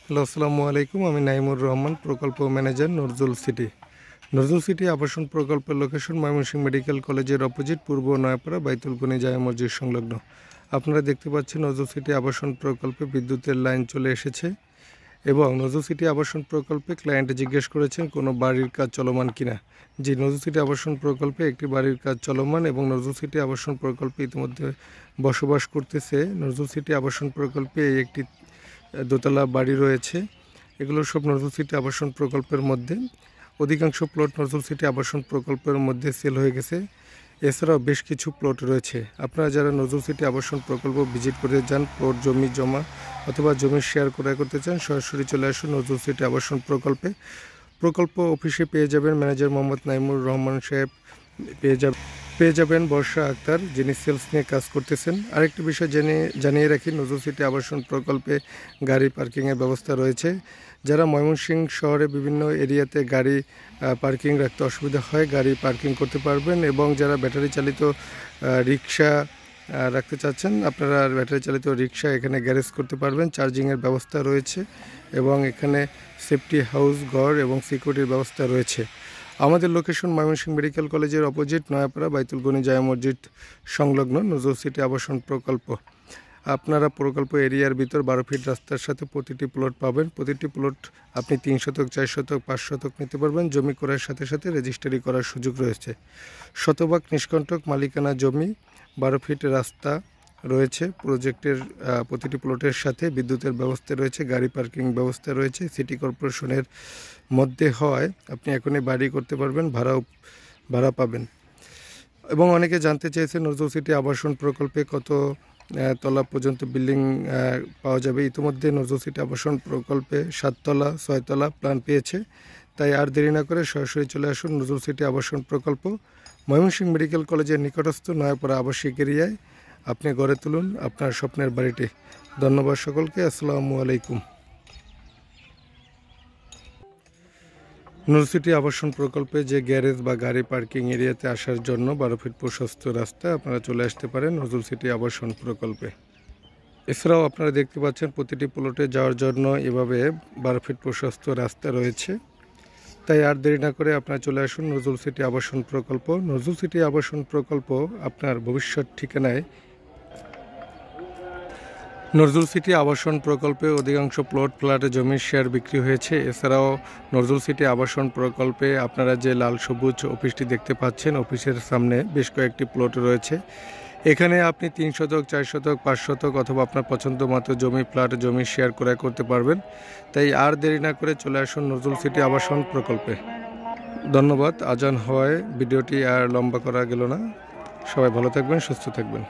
Hello, আসসালামু আলাইকুম। আমি নাইমুর রহমান, প্রকল্প manager, Nazrul city. Nazrul city আবাসন প্রকল্পের লোকেশন ময়মনসিংহ মেডিকেল কলেজের অপোজিট, পূর্ব নয়াপাড়া, বাইতুল গনি জামে মসজিদ সংলগ্ন। আপনারা দেখতে পাচ্ছেন নজরুল সিটি আবাসন প্রকল্পে বিদ্যুতের লাইন চলে এসেছে এবং নজরুল সিটি আবাসন প্রকল্পে ক্লায়েন্ট জিজ্ঞেস করেছেন কোনো বাড়ির কাজ চলমান কিনা। জি, নজরুল সিটি আবাসন প্রকল্পে একটি বাড়ির কাজ চলমান এবং নজরুল সিটি আবাসন প্রকল্পে ইতিমধ্যে বসবাস করতেছে। নজরুল সিটি আবাসন প্রকল্পে একটি দোতলা বাড়ি রয়েছে। এগুলো সব নজরুল সিটি আবাসন প্রকল্পের মধ্যে। অধিকাংশ প্লট নজরুল সিটি আবাসন প্রকল্পের মধ্যে সেল হয়ে গেছে। এছাড়াও বেশ কিছু প্লট রয়েছে। আপনারা যারা নজরুল সিটি আবাসন প্রকল্প ভিজিট করতে চান, প্লট জমি জমা অথবা জমি শেয়ার ক্রয় করতে চান, সরাসরি চলে আসুন নজরুল সিটি আবাসন প্রকল্পে। প্রকল্প অফিসে পেয়ে যাবেন ম্যানেজার মোহাম্মদ নাইমুর রহমান সাহেব, পেয়ে যাবেন বর্ষা আক্তার, যিনি সেলস নিয়ে কাজ করতেছেন। আরেকটি বিষয় জানিয়ে রাখি, নজরুল সিটি আবাসন প্রকল্পে গাড়ি পার্কিংয়ের ব্যবস্থা রয়েছে। যারা ময়মনসিংহ শহরে বিভিন্ন এরিয়াতে গাড়ি পার্কিং রাখতে অসুবিধা হয়, গাড়ি পার্কিং করতে পারবেন। এবং যারা ব্যাটারি চালিত রিক্সা রাখতে চাচ্ছেন, আপনারা ব্যাটারি চালিত রিক্সা এখানে গ্যারেজ করতে পারবেন। চার্জিংয়ের ব্যবস্থা রয়েছে এবং এখানে সেফটি হাউস, ঘর এবং সিকিউরিটির ব্যবস্থা রয়েছে। আমাদের লোকেশন ময়মনসিংহ মেডিকেল কলেজের অপোজিট, নয়াপাড়া, বাইতুল গনি জামে মসজিদ সংলগ্ন নজরুল সিটি আবাসন প্রকল্প। আপনারা প্রকল্প এরিয়ার ভিতর 12 ফিট রাস্তার সাথে প্রতিটি প্লট পাবেন। প্রতিটি প্লট আপনি 3 শতক, 4 শতক, 5 শতক নিতে পারবেন। জমি করার সাথে সাথে রেজিস্ট্রি করার সুযোগ রয়েছে। শতভাগ নিষ্কণ্টক মালিকানা জমি, 12 ফিট রাস্তা রয়েছে। প্রজেক্টের প্রতিটি প্লটের সাথে বিদ্যুতের ব্যবস্থা রয়েছে, গাড়ি পার্কিং ব্যবস্থা রয়েছে। সিটি কর্পোরেশনের মধ্যে হয় আপনি এখনই বাড়ি করতে পারবেন, ভাড়া পাবেন। এবং অনেকে জানতে চেয়েছে নজরুল সিটি আবাসন প্রকল্পে কত তলা পর্যন্ত বিল্ডিং পাওয়া যাবে। ইতিমধ্যে নজরুল সিটি আবাসন প্রকল্পে 7 তলা, 6 তলা প্ল্যান পেয়েছে। তাই আর দেরি না করে সরাসরি চলে আসুন নজরুল সিটি আবাসন প্রকল্প, ময়মনসিংহ মেডিকেল কলেজের নিকটস্থ নয়াপাড়া আবাসিক এরিয়ায়। আপনি গড়ে তুলুন আপনার স্বপ্নের বাড়িটি। ধন্যবাদ সকলকে। আসসালামু আলাইকুম। নজরুল সিটি আবাসন প্রকল্পে যে গ্যারেজ বা গাড়ি পার্কিং এরিয়াতে আসার জন্য 12 ফিট প্রশস্ত রাস্তা, আপনারা চলে আসতে পারেন নজরুল সিটি আবাসন প্রকল্পে। এছাড়াও আপনারা দেখতে পাচ্ছেন প্রতিটি প্লটে যাওয়ার জন্য এভাবে 12 ফিট প্রশস্ত রাস্তা রয়েছে। তাই আর দেরি না করে আপনারা চলে আসুন নজরুল সিটি আবাসন প্রকল্প। নজরুল সিটি আবাসন প্রকল্প আপনার ভবিষ্যৎ ঠিকানায়। নজরুল সিটি আবাসন প্রকল্পে অধিকাংশ ফ্ল্যাটে জমির শেয়ার বিক্রি হয়েছে। এছাড়াও নজরুল সিটি আবাসন প্রকল্পে আপনারা যে লাল সবুজ অফিসটি দেখতে পাচ্ছেন, অফিসের সামনে বেশ কয়েকটি প্লট রয়েছে। এখানে আপনি 3 শতক, 4 শতক, 5 শতক অথবা আপনার পছন্দ মতো জমি শেয়ার ক্রয় করতে পারবেন। তাই আর দেরি না করে চলে আসুন নজরুল সিটি আবাসন প্রকল্পে। ধন্যবাদ। আজান হওয়ায় ভিডিওটি আর লম্বা করা গেল না। সবাই ভালো থাকবেন, সুস্থ থাকবেন।